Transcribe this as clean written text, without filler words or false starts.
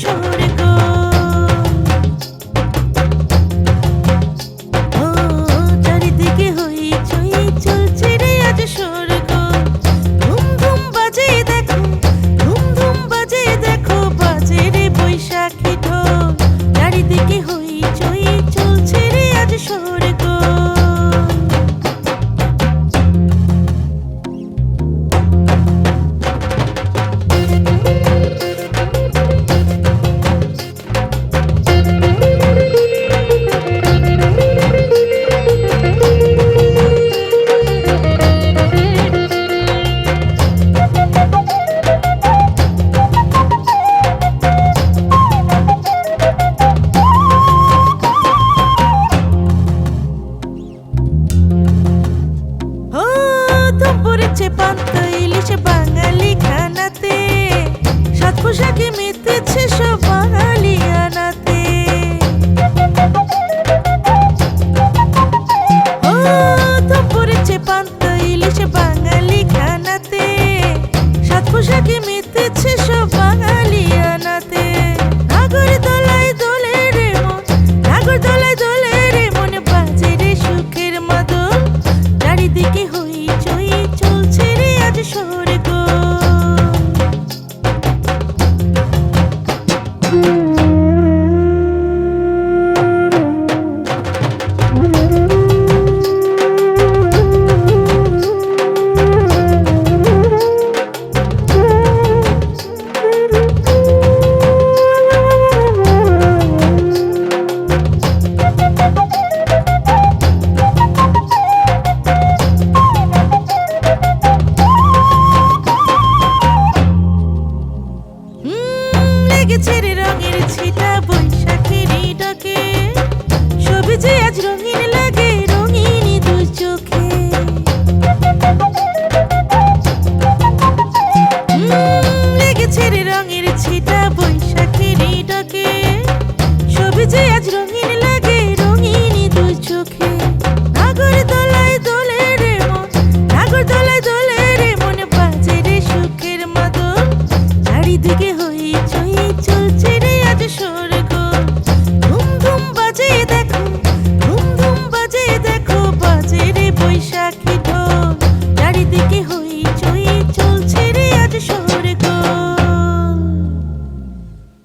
স্বর্গ। ও চারিদিকে হইচই চলছে রে আজ স্বর্গ। ধুম ধুম বাজে দেখো, ধুম ধুম বাজে দেখো, বাজে রে বৈশাখী ঢোল। চারিদিকে হইচই চলছে রে আজ স্বর্গ। পড়েছে পান্তা ইলিশ বাঙালি খানাতে, সাত পোশাকে মেতেছে সব বাঙালি আনাতে। ও ধুম পড়েছে পান্তা ইলিশ বাঙালি খানাতে, সাত পোশাকে মেতেছে সব বাঙালি আনাতে। নাগরদোলায় দোলে রে মন, নাগরদোলায় দোলে রে মন, বাজে রে সুখের মাদল। চারিদিকে হইচই চলছে রে আজ স্বর্গ। লেগেছে রে রঙের ছিটা বৈশাখের ডাকে, সবই যে আজ রঙিন লাগে।